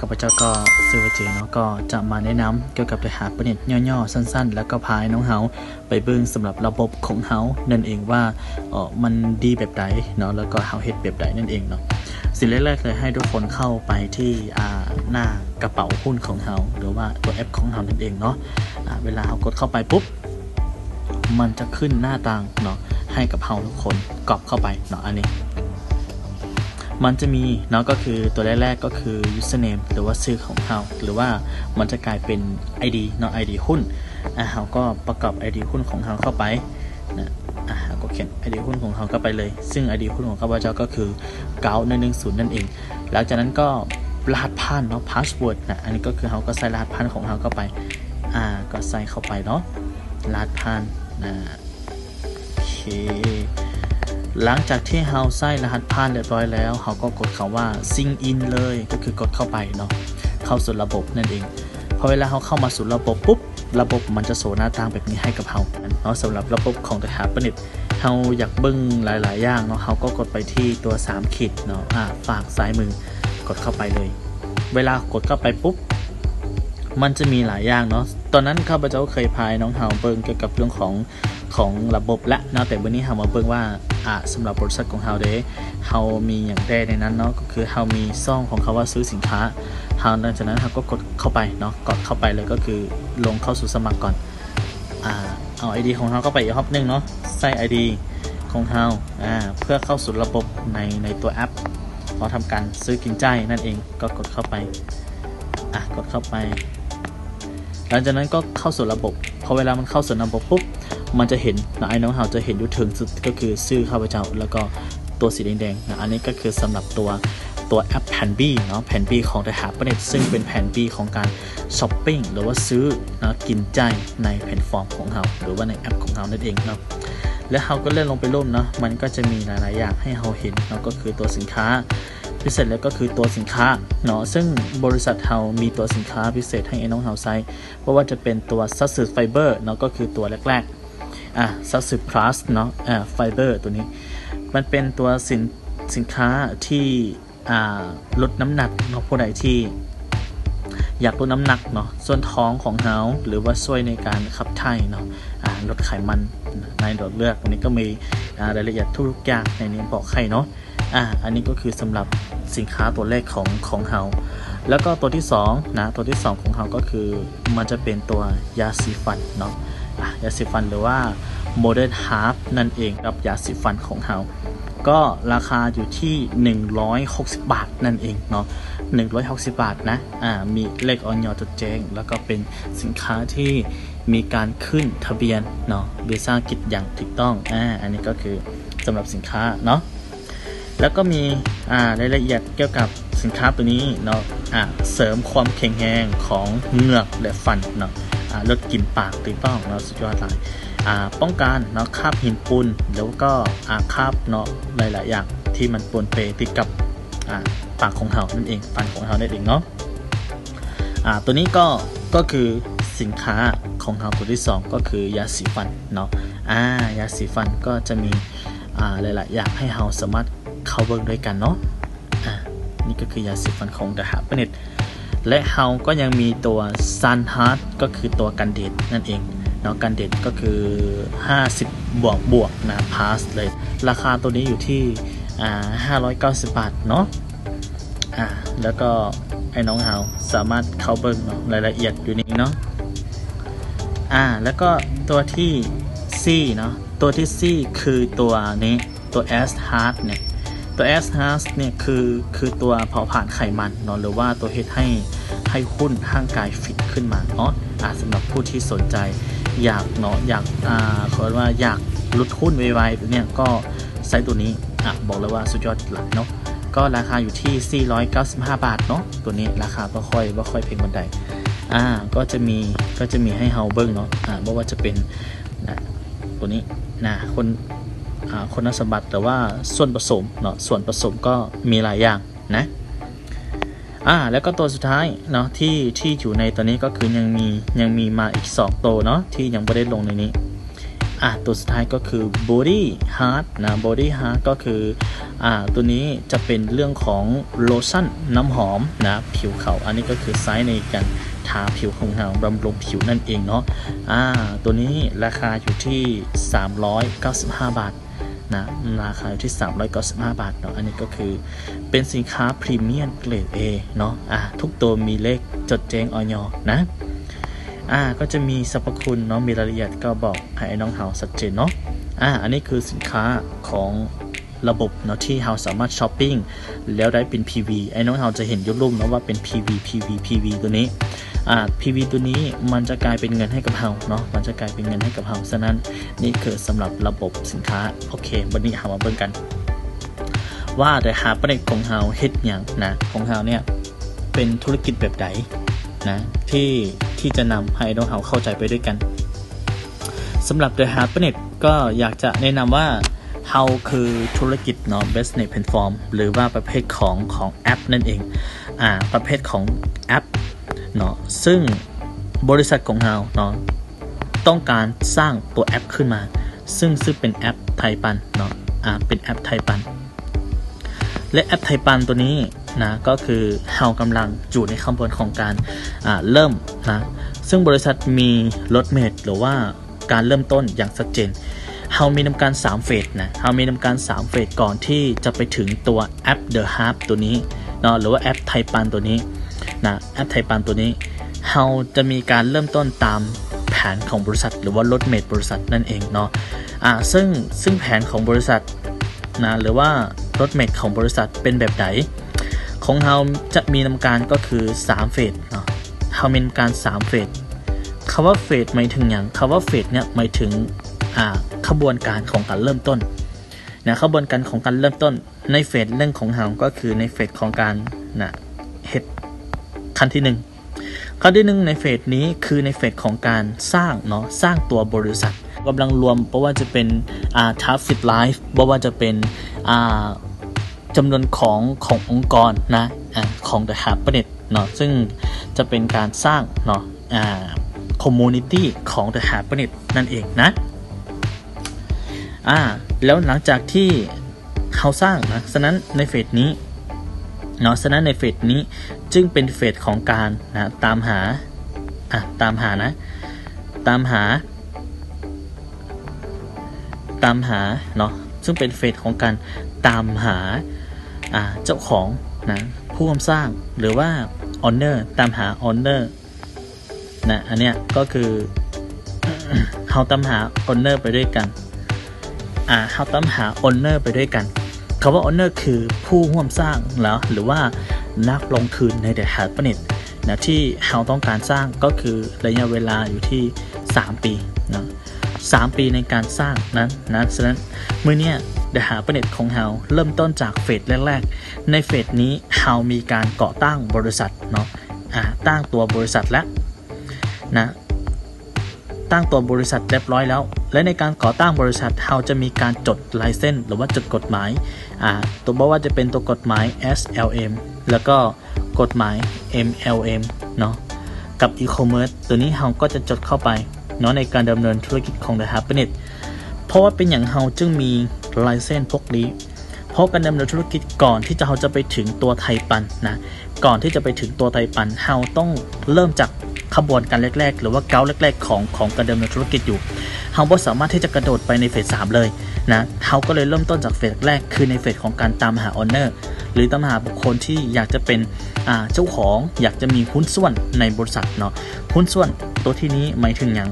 ข้าพเจ้าก็ซื้อไว้เจเนาะก็จะมาแนะนำเกี่ยวกับเนื้อหาประเด็นย่อๆสั้นๆแล้วก็พายน้องเฮาไปเบิ่งสำหรับระบบของเฮานั่นเองว่ามันดีแบบใดเนาะแล้วก็เฮาเฮ็ดแบบใดนั่นเองเนาะสิ่งแรกๆเลยให้ทุกคนเข้าไปที่หน้ากระเป๋าหุ้นของเฮาหรือว่าตัวแอปของเฮานั่นเองเนาะเวลาเฮากดเข้าไปปุ๊บมันจะขึ้นหน้าต่างเนาะให้กับเฮาทุกคนกรอบเข้าไปเนาะอันนี้มันจะมีเนาะก็คือตัวแรกๆก็คือ username หรือว่าชื่อของเราหรือว่ามันจะกลายเป็น ID เนาะ ID หุ้นเราก็ประกอบ ID หุ้นของเราเข้าไปนะเราก็เขียน ID หุ้นของเราเข้าไปเลยซึ่ง ID หุ้นของข้าพเจ้าก็คือ9110นั่นเองหลังจากนั้นก็รหัสผ่านเนาะ password นะอันนี้ก็คือเราก็ใส่รหัสผ่านของเราเข้าไปก็ใส่เข้าไปเนาะรหัสผ่านโอเคหลังจากที่เราใส่รหัสผ่านเรียบร้อยแล้วเราก็กดคำว่า sign in เลยก็คือกดเข้าไปเนาะเข้าสู่ระบบนั่นเองพอเวลาเราเข้ามาสู่ระบบปุ๊บระบบมันจะโชว์หน้าต่างแบบนี้ให้กับเราเนาะสำหรับระบบของ The Happenit เราอยากเบิ่งหลายๆอย่างเนาะเราก็กดไปที่ตัว3ขีดเนาะฝากซ้ายมือกดเข้าไปเลยเวลากดเข้าไปปุ๊บมันจะมีหลายอย่างเนาะตอนนั้นข้าพเจ้าเคยพายน้องเฮาเบิ่งเกี่ยวกับเรื่องของระบบและเนาะแต่วันนี้เฮามาเบิ่งว่าสำหรับบริษัทของเฮาเด้เฮามีอย่างแรกในนั้นเนาะก็คือเฮามีซ่องของเขาว่าซื้อสินค้าเฮาหลังจากนั้นเฮาก็กดเข้าไปเนาะกดเข้าไปเลยก็คือลงเข้าสู่สมัครก่อนเอา ID ของเฮาเข้าไปอีกรอบนึงเนาะใส่ ID ของเฮาเพื่อเข้าสู่ระบบในตัวแอปพอทำการซื้อกินใจนั่นเองก็กดเข้าไปกดเข้าไปหลังจากนั้นก็เข้าสู่ระบบพอเวลามันเข้าสู่ระบบปุ๊บมันจะเห็นนะไอ้น้องเฮาจะเห็นอยู่ถึงสุดก็คือชื่อข้าพเจ้าแล้วก็ตัวสีแดงๆนะอันนี้ก็คือสำหรับตัวแอปแผน B เนาะแผน B ของ The Happenit ซึ่งเป็นแผน B ของการช้อปปิ้งหรือว่าซื้อนะกินใจในแพลตฟอร์มของเฮาหรือว่าในแอปของเฮานั่นเองเนาะแล้วเฮาก็เลื่อนลงไปรูปเนาะมันก็จะมีหลายๆอย่างให้เฮาเห็นเนาะก็คือตัวสินค้าพิเศษแล้วก็คือตัวสินค้าเนาะซึ่งบริษัทเฮามีตัวสินค้าพิเศษให้น้องเฮาใช้เพราะว่าจะเป็นตัวซัสซึไฟเบอร์เนาะก็คือตัวแรกๆซัสซึพลัสเนาะไฟเบอร์ตัวนี้มันเป็นตัวสินค้าที่ลดน้ำหนักเนาะผู้ใดที่อยากลดน้ำหนักเนาะส่วนท้องของเฮาหรือว่าช่วยในการขับถ่ายเนาะลดไขมันในหลอดเลือดตรงนี้ก็มีรายละเอียดทุกอย่างในนี้บอกใครเนาะอันนี้ก็คือสำหรับสินค้าตัวแรกของเฮาแล้วก็ตัวที่2นะตัวที่2ของเฮาก็คือมันจะเป็นตัวยาสีฟันเนาะยาสีฟันหรือว่า Modern Half นั่นเองกับยาสีฟันของเฮาก็ราคาอยู่ที่160 บาทนั่นเองเนาะ160 บาทนะมีเลขออยจดแจ้งแล้วก็เป็นสินค้าที่มีการขึ้นทะเบียนเนาะวีซ่ากิจอย่างถูกต้องอันนี้ก็คือสำหรับสินค้าเนาะแล้วก็มีรายละเอียดเกี่ยวกับสินค้าตัวนี้เนาะเสริมความแข็งแรงของเหงือกและฟันเนาะลดกลิ่นปากถูกต้องเนาะสุดยอดเลยป้องกันเนาะคราบหินปูนแล้วก็คราบเนาะหลายๆอย่างที่มันปนเปติดกับปากของเฮานั่นเองฟันของเฮานั่นเองเนาะตัวนี้ก็คือสินค้าของเฮาตัวที่2ก็คือยาสีฟันเนาะยาสีฟันก็จะมีหลายๆอย่างให้เฮาสามารถเข้าเบิ่งด้วยกันเนาะนี่ก็คือยาสีฟันของ The Happenit และเฮาก็ยังมีตัว Sun Heart ก็คือตัวกันเดดนั่นเองเนาะกันเดดก็คือ50บวกนะพาสเลยราคาตัวนี้อยู่ที่590 บาทเนาะแล้วก็ไอ้น้องเฮาสามารถเข้าเบิ่งเนาะรายละเอียดอยู่นี่เนาะแล้วก็ตัวที่ C เนาะตัวที่ C คือตัวนี้ตัว S Heart เนี่ยตัว S Heart เนี่ยคือตัวเผาผลาญไขมันเนาะหรือว่าตัวเฮ็ดให้หุ้นร่างกายฟิตขึ้นมาเนาะสำหรับผู้ที่สนใจอยากเนาะอยากเขาเรียกว่าอยากลดหุ้นไวๆเนี่ยก็ใช้ตัวนี้บอกเลยว่าสุดยอดหลักเนาะก็ราคาอยู่ที่495 บาทเนาะตัวนี้ราคาบ่ค่อยแพงบันไดก็จะมีให้เฮาเบิ่งเนาะบ่ว่าจะเป็นตัวนี้นะคุณสมบัติแต่ว่าส่วนผสมเนาะส่วนผสมก็มีหลายอย่างนะแล้วก็ตัวสุดท้ายเนาะที่อยู่ในตัวนี้ก็คือยังมีมาอีก2ตัวเนาะที่ยังไม่ได้ลงในนี้ ตัวสุดท้ายก็คือ body heart นะ body heart ก็คือตัวนี้จะเป็นเรื่องของโลชั่นน้ำหอมนะผิวเขาอันนี้ก็คือไซส์ในการทาผิวของเราบำรุงผิวนั่นเองเนาะตัวนี้ราคาอยู่ที่395 บาทนะราคาอยู่ที่395 บาทเนาะอันนี้ก็คือเป็นสินค้าพรีเมียมเกรด A เนาะทุกตัวมีเลขจดแจ้งอย.นะก็จะมีสรรพคุณเนาะมีรายละเอียดก็บอกให้น้องเฮาชัดเจนเนาะอันนี้คือสินค้าของระบบเนาะที่เฮาสามารถช้อปปิ้งแล้วได้เป็น PV ไอ้น้องเฮาจะเห็นยุลุ่มเนาะว่าเป็น PV ตัวนี้PV ตัวนี้มันจะกลายเป็นเงินให้กับเฮาเนาะมันจะกลายเป็นเงินให้กับเฮาฉะนั้นนี่คือสำหรับระบบสินค้าโอเควันนี้เฮามาเบิ่งกันว่าแต่หาประเด็นของเฮาเฮ็ดหยังนะของเฮาเนี่ยเป็นธุรกิจแบบใดนะที่จะนำให้น้องเฮาเข้าใจไปด้วยกันสำหรับ The Happiness ก็อยากจะแนะนำว่าเฮาคือธุรกิจเนาะ Business Platform หรือว่าประเภทของแอปนั่นเองประเภทของแอปเนาะซึ่งบริษัทของเฮาเนาะต้องการสร้างตัวแอปขึ้นมาซึ่งเป็นแอปไทยปันเนาะเป็นแอปไทยปันและแอปไทยปันตัวนี้นะก็คือเฮากำลังอยู่ในขั้นตอนของการเริ่มนะซึ่งบริษัทมีรถเมล์หรือว่าการเริ่มต้นอย่างชัดเจนเฮามีนำการ3เฟสนะเฮามีนำการ3เฟสก่อนที่จะไปถึงตัวแอป The Hub ตัวนี้เนาะหรือว่าแอปไทยปันตัวนี้นะแอปไทยปันตัวนี้เฮาจะมีการเริ่มต้นตามแผนของบริษัทหรือว่ารถเมล์บริษัทนั่นเองเนาะซึ่งแผนของบริษัทนะหรือว่ารถเมล์ของบริษัทเป็นแบบไหนของเฮาจะมีนำการก็คือ3เฟสเนาะเฮามีนำการ3เฟสคำว่าเฟสหมายถึงอย่างคำว่าเฟสเนี่ยหมายถึงขบวนการของการเริ่มต้นนะขบวนการของการเริ่มต้นในเฟสเรื่องของเฮาก็คือในเฟสของการเฮ็ดขั้นที่1ในเฟสนี้คือในเฟสของการสร้างเนาะสร้างตัวบริษัทกำลังรวมเพราะว่าจะเป็นtraffic live เพราะว่าจะเป็นจำนวนขององค์กรนะของ The Happiness เนาะซึ่งจะเป็นการสร้างเนาะcommunity ของ The Happiness นั่นเองนะแล้วหลังจากที่เขาสร้างนะฉะนั้นในเฟสนี้เนาะฉะนั้นในเฟสนี้จึงเป็นเฟสของการนะตามหาเนาะซึ่งเป็นเฟสของการตามหาเจ้าของนะผู้ร่วมสร้างหรือว่า owner ตามหา owner นะอันเนี้ยก็คือ เราตามหา owner ไปด้วยกันเราตามหา owner ไปด้วยกันคำว่า owner คือผู้ร่วมสร้างแล้วหรือว่านักลงทุนใน The Happiness นะที่เราต้องการสร้างก็คือระยะเวลาอยู่ที่3ปีนะ3ปีในการสร้างนะฉะนั้นเมื่อเนี้ย The Happiness ของเราเริ่มต้นจากเฟสแรกๆในเฟสนี้เรามีการก่อตั้งบริษัทเนาะตั้งตัวบริษัทแล้วนะตั้งตัวบริษัทเรียบร้อยแล้วและในการก่อตั้งบริษัทเราจะมีการจดไลเซนส์หรือว่าจดกฎหมายตัวบอกว่าจะเป็นตัวกฎหมาย SLM แล้วก็กฎหมาย MLM เนาะกับ e-commerce ตัวนี้เราก็จะจดเข้าไปเนาะในการดำเนินธุรกิจของ The Happiness เพราะว่าเป็นอย่างเราจึงมีไลเซนส์พวกนี้เพราะการดำเนินธุรกิจก่อนที่เราจะไปถึงตัวไทยปันนะก่อนที่จะไปถึงตัวไทยปันเราต้องเริ่มจากขบวนการแรกๆหรือว่าก้าวแรกๆของการดำเนินธุรกิจอยู่เราไม่สามารถที่จะกระโดดไปในเฟส3เลยนะเราก็เลยเริ่มต้นจากเฟสแรกคือในเฟสของการตามหา owner หรือตามหาบุคคลที่อยากจะเป็นเจ้าของอยากจะมีหุ้นส่วนในบริษัทเนาะหุ้นส่วนตัวที่นี้หมายถึงอย่าง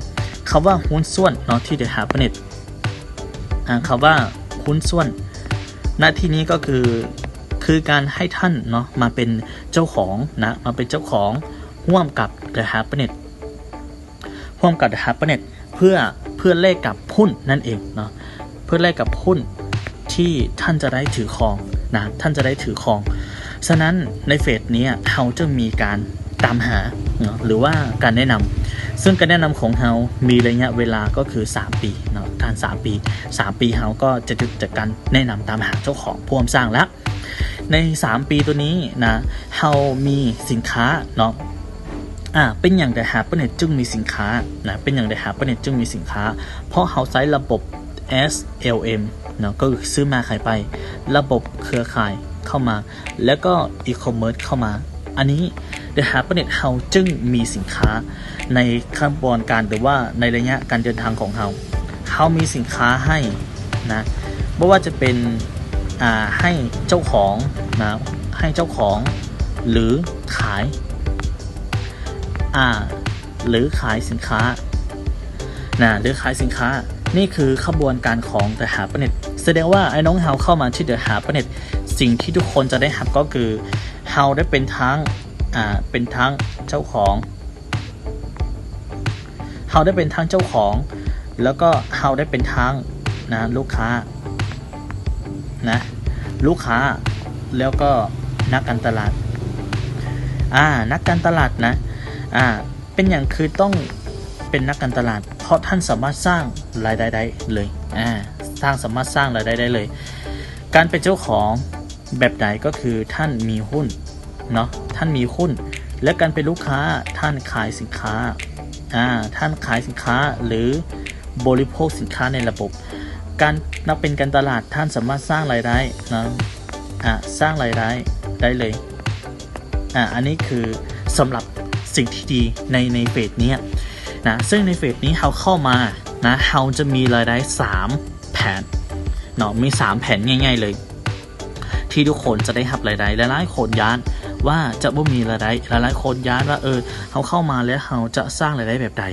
คำว่าหุ้นส่วนเนาะที่ The Happiness คำว่าหุ้นส่วนณที่นี้ก็คือการให้ท่านเนาะมาเป็นเจ้าของนะมาเป็นเจ้าของร่วมกับ The Happiness ร่วมกับ The Happiness เพื่อแลกกับหุ้นนั่นเองเนาะเพื่อแลกกับหุ้นที่ท่านจะได้ถือครองนะท่านจะได้ถือครองฉะนั้นในเฟสนี้เราจะมีการตามหาเนาะหรือว่าการแนะนำซึ่งการแนะนำของเรามีระยะเวลาก็คือ3ปีเนาะการ3ปีเราก็จะหยุดจากการแนะนำตามหาเจ้าของผู้ร่วมสร้างแล้วใน3ปีตัวนี้นะเรามีสินค้าเนาะ เป็นอย่างไดหาเปเน็ตจึงมีสินค้านะเป็นอย่างไดหาเปเน็ตจึงมีสินค้าเพราะเขาใช้ระบบ SLM เนาะก็คือซื้อมาขายไประบบเครือข่ายเข้ามาแล้วก็อีคอมเมิร์ซเข้ามาอันนี้ไดหาเปเน็ตเขาจึงมีสินค้าในกระบวนการหรือว่าในระยะการเดินทางของเขามีสินค้าให้นะไม่ว่าจะเป็นให้เจ้าของนะให้เจ้าของหรือขายหรือขายสินค้านะหรือขายสินค้านี่คือขบวนการของ The Happiness แสดงว่าไอ้น้องเฮาเข้ามาที่ The Happiness สิ่งที่ทุกคนจะได้รับก็คือเฮาได้เป็นทั้งเจ้าของเฮาได้เป็นทั้งเจ้าของแล้วก็เฮาได้เป็นทั้งนะลูกค้านะลูกค้าแล้วก็นักการตลาดนักการตลาดนะเป็นอย่างคือต้องเป็นนักการตลาดเพราะท่านสามารถสร้างรายได้ได้เลยสามารถสร้างรายได้ได้เลยการเป็นเจ้าของแบบใดก็คือท่านมีหุ้นเนาะท่านมีหุ้นและการเป็นลูกค้าท่านขายสินค้าท่านขายสินค้าหรือบริโภคสินค้าในระบบการนับเป็นการตลาดท่านสามารถสร้างรายได้นะสร้างรายได้ได้เลยอันนี้คือสำหรับสิ่งที่ดีในเฟสนี้นะซึ่งในเฟสนี้เราเข้ามานะเราจะมีรายได้3แผนเนาะมี3แผนง่ายๆเลยที่ทุกคนจะได้รับรายได้หลายๆคนย้านว่าจะบ่มีรายได้หลายๆคนย้านว่าเราเข้ามาแล้วเราจะสร้างรายได้แบบใด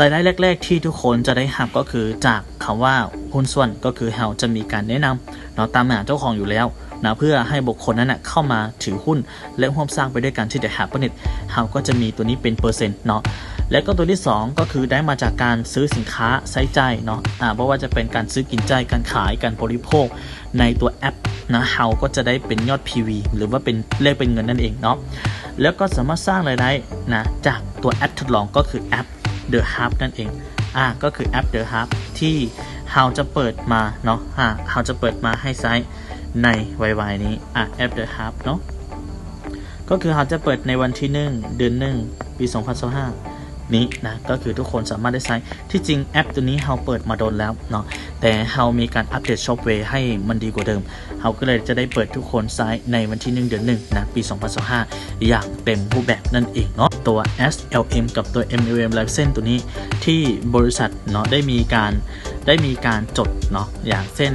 รายได้แรกๆที่ทุกคนจะได้รับก็คือจากคำว่าหุ้นส่วนก็คือเราจะมีการแนะนำเนาะตามหาเจ้าของอยู่แล้วนะเพื่อให้บุคคลนั้นนะเข้ามาถือหุ้นและร่วมสร้างไปด้วยกันที่ The Happiness เราก็จะมีตัวนี้เป็นเปอร์เซ็นต์เนาะและก็ตัวที่2ก็คือได้มาจากการซื้อสินค้าใช้จ่ายเนาะเพราะว่าจะเป็นการซื้อกินใจการขายการบริโภคในตัวแอปนะเราก็จะได้เป็นยอด PV หรือว่าเป็นเลขเป็นเงินนั่นเองเนาะแล้วก็สามารถสร้างรายได้นะจากตัวแอปทดลองก็คือแอป The Hub นั่นเองก็คือแอป The Hub ที่เราจะเปิดมาเนาะเราจะเปิดมาให้ใช้ในไวๆนี้แอป The Hub เนาะก็คือเราจะเปิดในวันที่1 เดือน 1 ปี 2025นี้นะก็คือทุกคนสามารถได้ใช้ที่จริงแอปตัวนี้เราเปิดมาโดนแล้วเนาะแต่เรามีการอัปเดตซอฟต์แวร์ให้มันดีกว่าเดิมเราก็เลยจะได้เปิดทุกคนใช้ในวันที่1 เดือน 1 นะปี 2025อย่างเต็มรูปแบบนั่นเองเนาะตัว SLM กับตัว MLM License ตัวนี้ที่บริษัทเนาะได้มีการจดเนาะอย่างเช่น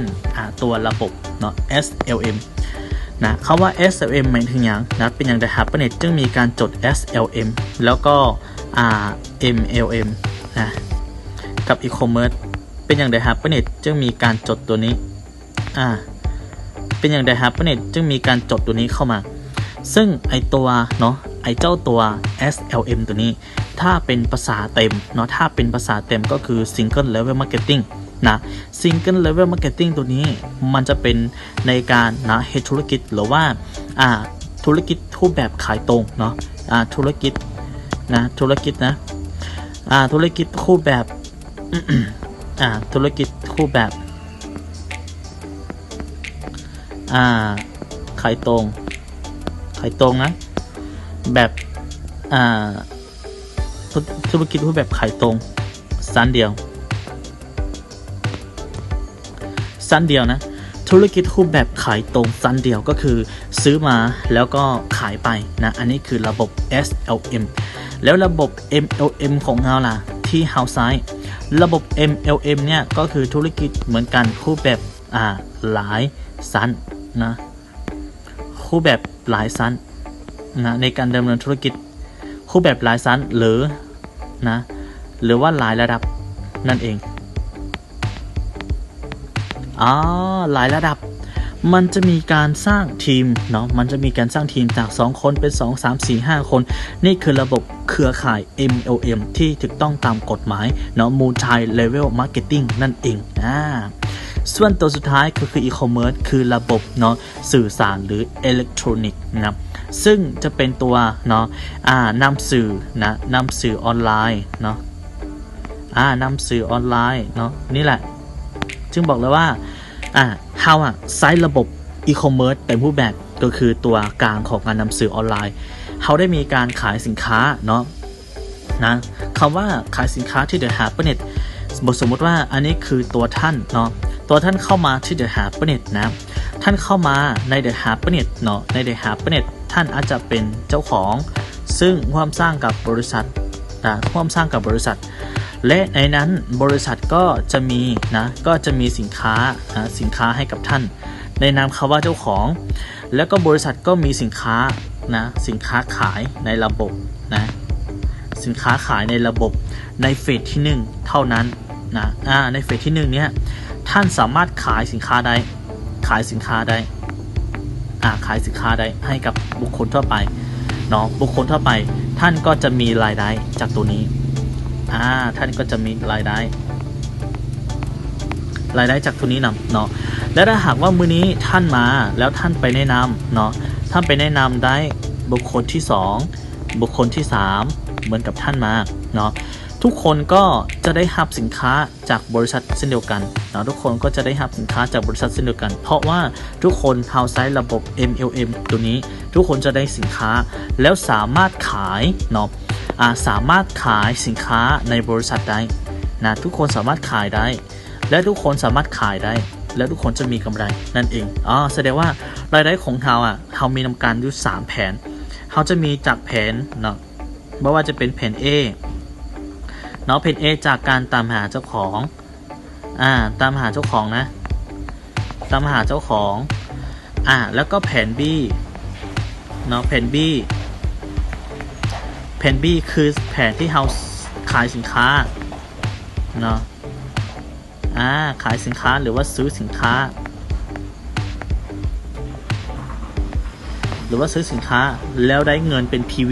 ตัวระบบเนาะ SLM นะคำว่า SLM หมายถึงอย่างนะเป็นอย่าง The Happiness จึงมีการจด SLM แล้วก็MLM นะกับ e-commerce เป็นอย่าง The Happiness จึงมีการจดตัวนี้เป็นอย่าง The Happiness จึงมีการจดตัวนี้เข้ามาซึ่งไอตัวเนาะไอเจ้าตัว SLM ตัวนี้ถ้าเป็นภาษาเต็มเนาะถ้าเป็นภาษาเต็มก็คือ Single Level Marketing นะ Single Level Marketing ตัวนี้มันจะเป็นในการนะเฮ็ดธุรกิจหรือว่าธุรกิจรูปแบบขายตรงเนาะธุรกิจคู่แบบ ธุรกิจคู่แบบขายตรงนะแบบธุรกิจคู่แบบขายตรงสั้นเดียวนะธุรกิจคู่แบบขายตรงสั้นเดียวก็คือซื้อมาแล้วก็ขายไปนะอันนี้คือระบบ SLM แล้วระบบ MLM ของเราล่ะที่เฮาใช้ระบบ MLM เนี่ยก็คือธุรกิจเหมือนกันคู่แบบหลายชั้นนะคู่แบบหลายชั้นนะในการดำเนินธุรกิจคู่แบบหลายชั้นหรือว่าหลายระดับนั่นเองหลายระดับมันจะมีการสร้างทีมเนาะมันจะมีการสร้างทีมจาก2คนเป็น2 3 4 5คนนี่คือระบบเครือข่าย MLM ที่ถูกต้องตามกฎหมายเนาะ Multi Level Marketing นั่นเองส่วนตัวสุดท้ายก็คือ e-commerce คือระบบเนาะสื่อสารหรืออิเล็กทรอนิกส์นะซึ่งจะเป็นตัวเนาะนำสื่อออนไลน์เนาะนำสื่อออนไลน์เนาะนี่แหละจึงบอกเลยว่าhow ใช้ระบบ e-commerce เป็นรูปแบบก็คือตัวกลางของการนำสื่อออนไลน์เขาได้มีการขายสินค้าเนาะ นะคำว่าขายสินค้าที่ The Happiness สมมติว่าอันนี้คือตัวท่านเนาะตัวท่านเข้ามาที่ The Happiness นะท่านเข้ามาใน The Happiness เนาะใน The Happiness ท่านอาจจะเป็นเจ้าของซึ่งร่วมสร้างกับบริษัทนะร่วมสร้างกับบริษัทและในนั้นบริษัทก็จะมีนะก็จะมีสินค้าให้กับท่านในนามคำว่าเจ้าของแล้วก็บริษัทก็มีสินค้านะสินค้าขายในระบบนะสินค้าขายในระบบในเฟสที่1เท่านั้นนะในเฟสที่1เนี้ยท่านสามารถขายสินค้าได้ขายสินค้าได้ให้กับบุคคลทั่วไปเนาะบุคคลทั่วไปท่านก็จะมีรายได้จากตัวนี้ท่านก็จะมีรายได้จากตัวนี้นำเนาะและถ้าหากว่ามื้อนี้ท่านมาแล้วท่านไปแนะนำเนาะท่านไปแนะนำได้บุคคลที่2บุคคลที่3เหมือนกับท่านมาเนาะทุกคนก็จะได้รับสินค้าจากบริษัทเช่นเดียวกันเนาะทุกคนก็จะได้รับสินค้าจากบริษัทเช่นเดียวกันเพราะว่าทุกคนเฮาใช้ระบบ MLM ตัวนี้ทุกคนจะได้สินค้าแล้วสามารถขายเนาะสามารถขายสินค้าในบริษัทได้นะทุกคนสามารถขายได้และทุกคนสามารถขายได้และทุกคนจะมีกำไรนั่นเองแสดงว่ารายได้ของเรามีนำการอยู่3แผนเราจะมีจากแผนเนาะไม่ว่าจะเป็นแผน A เนาะแผน A จากการตามหาเจ้าของตามหาเจ้าของนะตามหาเจ้าของแล้วก็แผน B เนาะแผน B คือแผนที่เราขายสินค้าเนาะขายสินค้าหรือว่าซื้อสินค้าแล้วได้เงินเป็น PV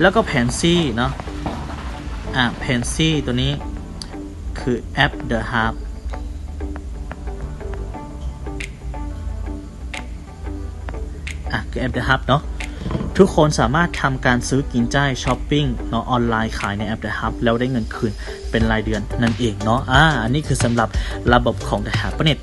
แล้วก็แผน C เนาะแผน C ตัวนี้คือ App the Hub คือ App the Hub เนาะทุกคนสามารถทำการซื้อกินจ่ายช้อปปิ้งเนาะออนไลน์ขายใน App the Hub แล้วได้เงินคืนเป็นรายเดือนนั่นเองเนาะอันนี้คือสำหรับระบบของ The Happiness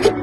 you